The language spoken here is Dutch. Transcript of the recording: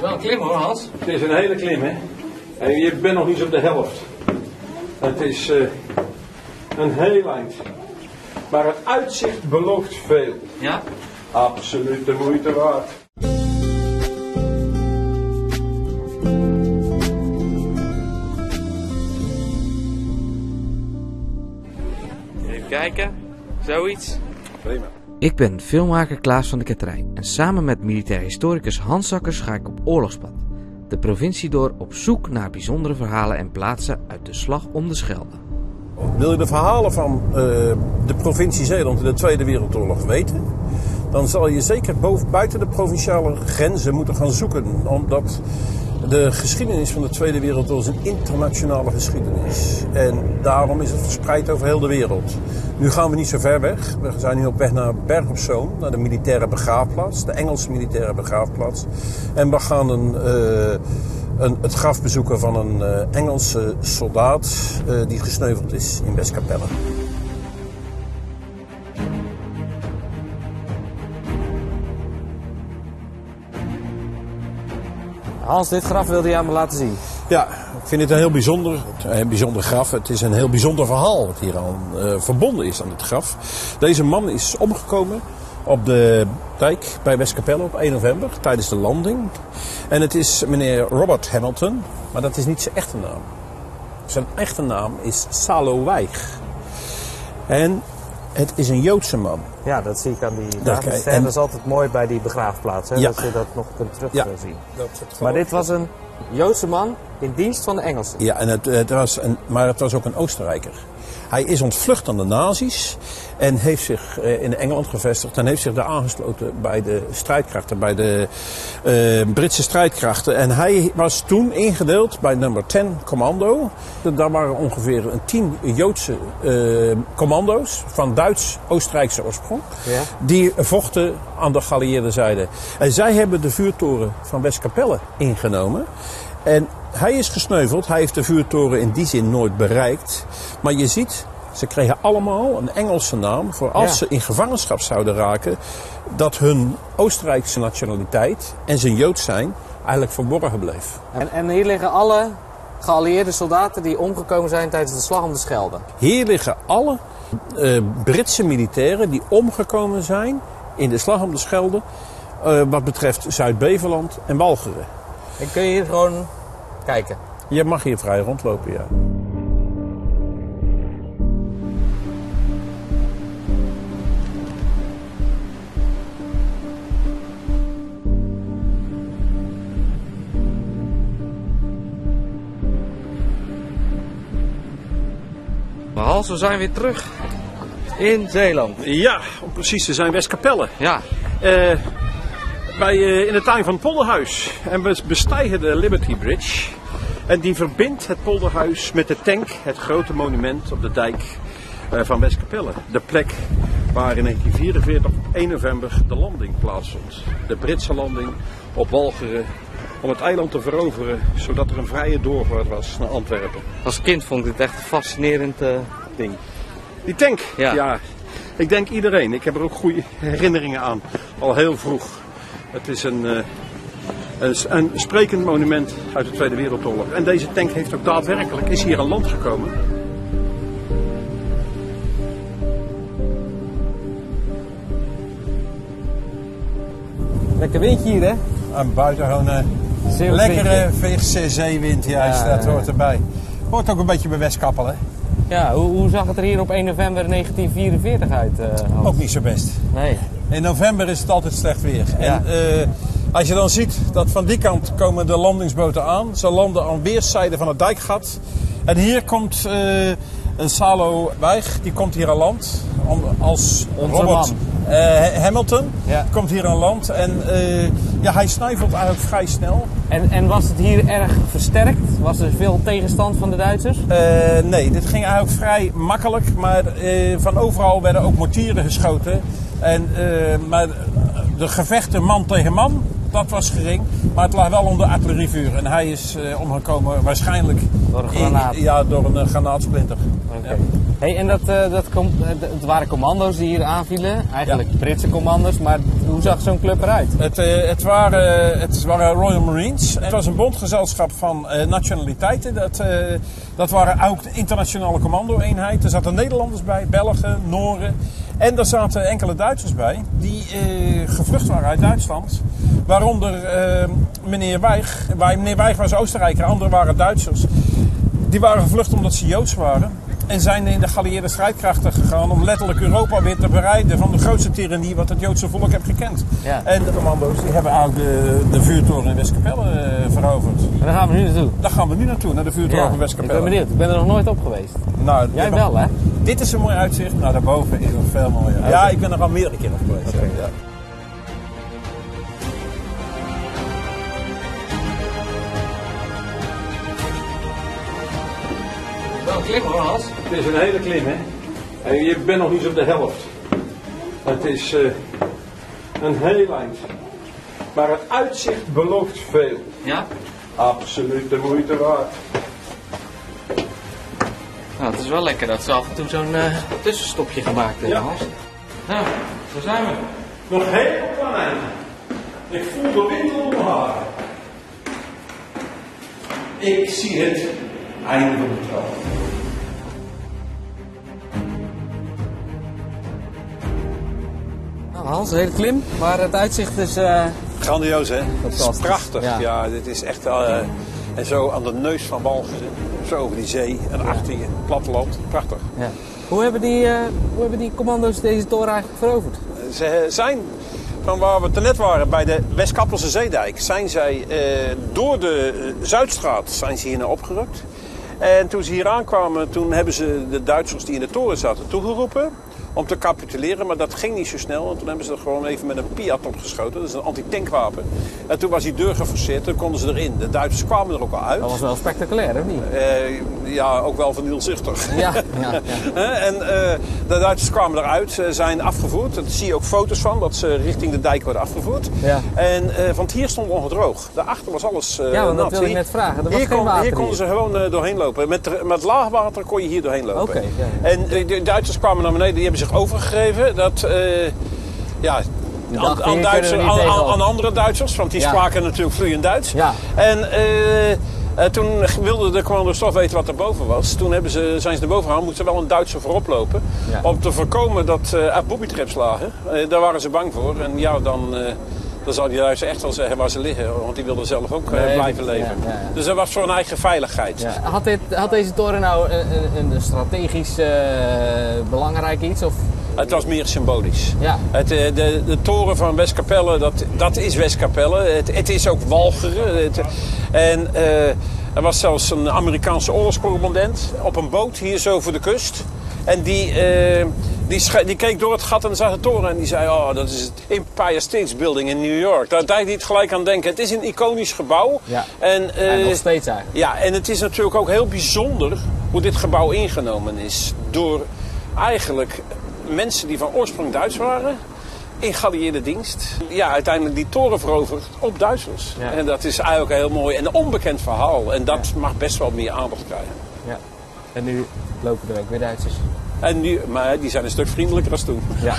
is wel een klim hoor, Hans. Het is een hele klim, hè. En je bent nog niet op de helft. Het is een heel eind. Maar het uitzicht belooft veel. Ja? Absoluut de moeite waard. Even kijken. Zoiets. Prima. Ik ben filmmaker Klaas van de Ketterij en samen met militair historicus Hans Zakkers ga ik op oorlogspad. De provincie door op zoek naar bijzondere verhalen en plaatsen uit de slag om de Schelde. Wil je de verhalen van de provincie Zeeland in de Tweede Wereldoorlog weten? Dan zal je zeker buiten de provinciale grenzen moeten gaan zoeken. Omdat de geschiedenis van de Tweede Wereldoorlog is een internationale geschiedenis. En daarom is het verspreid over heel de wereld. Nu gaan we niet zo ver weg. We zijn nu op weg naar Berg op Zoom, naar de militaire begraafplaats. De Engelse militaire begraafplaats. En we gaan het graf bezoeken van een Engelse soldaat die gesneuveld is in Westkapelle. Hans, dit graf wilde jij me laten zien. Ja, ik vind het een heel bijzonder graf. Het is een heel bijzonder verhaal wat hier aan verbonden is aan dit graf. Deze man is omgekomen op de dijk bij Westkapelle op 1 november tijdens de landing. En het is meneer Robert Hamilton, maar dat is niet zijn echte naam. Zijn echte naam is Salo Weig. En het is een Joodse man. Ja, dat zie ik aan die Davidster. Dat is altijd mooi bij die begraafplaats, hè? Ja. Dat je dat nog kunt terugzien. Maar dit was een Joodse man in dienst van de Engelsen. Ja, en het was ook een Oostenrijker. Hij is ontvlucht aan de nazi's en heeft zich in Engeland gevestigd en heeft zich daar aangesloten bij de strijdkrachten, bij de Britse strijdkrachten. En hij was toen ingedeeld bij nummer 10 Commando. Daar waren ongeveer 10 Joodse commando's van Duits-Oostenrijkse oorsprong. Ja. Die vochten aan de geallieerde zijde. En zij hebben de vuurtoren van Westkapelle ingenomen. En hij is gesneuveld. Hij heeft de vuurtoren in die zin nooit bereikt. Maar je ziet, ze kregen allemaal een Engelse naam voor als ze in gevangenschap zouden raken, dat hun Oostenrijkse nationaliteit en zijn Joods zijn eigenlijk verborgen bleef. En hier liggen alle geallieerde soldaten die omgekomen zijn tijdens de slag om de Schelde. Hier liggen alle Britse militairen die omgekomen zijn in de slag om de Schelde, wat betreft Zuid-Beveland en Walcheren. En kun je hier gewoon kijken? Je mag hier vrij rondlopen, ja. Maar Hans, we zijn weer terug in Zeeland. Ja, om precies te zijn Westkapelle. Ja. In de tuin van het Polderhuis. En we bestijgen de Liberty Bridge. En die verbindt het Polderhuis met de tank, het grote monument op de dijk van Westkapelle. De plek waar in 1944 op 1 november de landing plaatsvond. De Britse landing op Walcheren om het eiland te veroveren, zodat er een vrije doorvaart was naar Antwerpen. Als kind vond ik dit echt een fascinerend ding. Die tank? Ja. Ik denk iedereen. Ik heb er ook goede herinneringen aan. Al heel vroeg. Het is een sprekend monument uit de Tweede Wereldoorlog. En deze tank heeft ook daadwerkelijk, is hier aan land gekomen. Lekker windje hier, hè? En buiten gewoon een lekkere verse zeewind, juist. Dat hoort erbij. Hoort ook een beetje bij Westkapelle, hè? Ja, hoe zag het er hier op 1 november 1944 uit, Hans? Ook niet zo best. Nee. In november is het altijd slecht weer. Ja. En als je dan ziet dat van die kant komen de landingsboten aan. Ze landen aan weerszijden van het dijkgat. En hier komt een Salo Weig, die komt hier aan land. Als Robert Hamilton komt hier aan land. En hij sneuvelt eigenlijk vrij snel. En was het hier erg versterkt? Was er veel tegenstand van de Duitsers? Nee, dit ging eigenlijk vrij makkelijk. Maar van overal werden ook mortieren geschoten. Maar de gevechten man tegen man, dat was gering. Maar het lag wel onder artillerievuur. En hij is omgekomen waarschijnlijk Door een granaat. door een granaatsplinter. Okay. Hey, en het waren commando's die hier aanvielen. Eigenlijk Britse commando's. Maar hoe zag zo'n club eruit? Het waren Royal Marines. Het was een bondgezelschap van nationaliteiten. Dat waren ook de internationale commando-eenheid. Er zaten Nederlanders bij, Belgen, Nooren. En er zaten enkele Duitsers bij die gevlucht waren uit Duitsland. Waaronder meneer Weig. Meneer Weig was Oostenrijker, anderen waren Duitsers. Die waren gevlucht omdat ze Joods waren. En zijn in de geallieerde strijdkrachten gegaan om letterlijk Europa weer te bereiden van de grootste tirannie wat het Joodse volk heeft gekend. Ja. En de commando's die hebben ook de vuurtoren in Westkapelle veroverd. En daar gaan we nu naartoe. Daar gaan we nu naartoe, naar de vuurtoren in Westkapelle. Ik ben benieuwd, ik ben er nog nooit op geweest. Nou, Jij wel, hè? Dit is een mooi uitzicht, nou daarboven is het veel mooier. Okay. Ja, ik ben er al meerdere keren op geweest. Okay. Ja. Wel een klim hoor, Hans. Het is een hele klim, hè? En je bent nog niet op de helft. Het is een heel eind. Maar het uitzicht belooft veel. Ja? Absoluut de moeite waard. Nou, het is wel lekker dat ze af en toe zo'n tussenstopje gemaakt hebben, Ja. Hans. Nou, daar zijn we. Nog heel klein. Ik voel de wind om mijn haren. Ik zie het einde van de trap. Nou, Hans, een hele klim, maar het uitzicht is... Grandioos, hè? Het is Fantastisch. prachtig. Ja. Ja, dit is echt... en zo aan de neus van Walcheren. Zo over die zee en achter je platteland. Prachtig. Ja. Hoe hebben die commando's deze toren eigenlijk veroverd? Ze zijn, van waar we net waren, bij de Westkappelse Zeedijk, zijn zij door de Zuidstraat zijn ze hier naar opgerukt. En toen ze hier aankwamen, toen hebben ze de Duitsers die in de toren zaten toegeroepen om te capituleren, maar dat ging niet zo snel. En toen hebben ze er gewoon even met een Piat opgeschoten, dat is een antitankwapen. En toen was die deur geforceerd, toen konden ze erin. De Duitsers kwamen er ook al uit. Dat was wel spectaculair, of niet? Ja, ook wel vernielzuchtig. Ja. En de Duitsers kwamen eruit, zijn afgevoerd. Daar zie je ook foto's van, dat ze richting de dijk worden afgevoerd. Ja. En want hier stond ongedroogd. Daarachter was alles Ja, want dat nat. wilde ik net vragen. Er was geen water hier konden ze gewoon doorheen lopen. Met laag water kon je hier doorheen lopen. Oké, ja. En de Duitsers kwamen naar beneden, die hebben zich overgegeven. Dat, aan andere Duitsers, want die spraken natuurlijk vloeiend Duits. Ja. En toen wilden de commando's toch weten wat er boven was. Toen zijn ze naar boven gegaan, moesten wel een Duitser voorop lopen. Ja. Om te voorkomen dat er booby-traps lagen. Daar waren ze bang voor. En ja, dan zou die Duitser echt wel zeggen waar ze liggen. Want die wilden zelf ook blijven leven. Ja. Dus dat was voor hun eigen veiligheid. Ja. Had deze toren nou een strategisch belangrijk iets? Of? Het was meer symbolisch. Ja. De toren van Westkapelle, dat is Westkapelle. Het is ook Walcheren. Er was zelfs een Amerikaanse oorlogscorrespondent op een boot hier zo voor de kust. En die keek door het gat en zag de toren en die zei, oh, dat is het Empire State Building in New York. Daar deed hij het gelijk aan denken. Het is een iconisch gebouw. Ja. En nog steeds eigenlijk. Ja, en het is natuurlijk ook heel bijzonder hoe dit gebouw ingenomen is. Door eigenlijk mensen die van oorsprong Duits waren, in geallieerde dienst. Ja, uiteindelijk die toren veroverd op Duitsers. Ja. En dat is eigenlijk een heel mooi en een onbekend verhaal. En dat mag best wel meer aandacht krijgen. Ja. En nu lopen er ook weer Duitsers. Maar die zijn een stuk vriendelijker dan toen. Ja.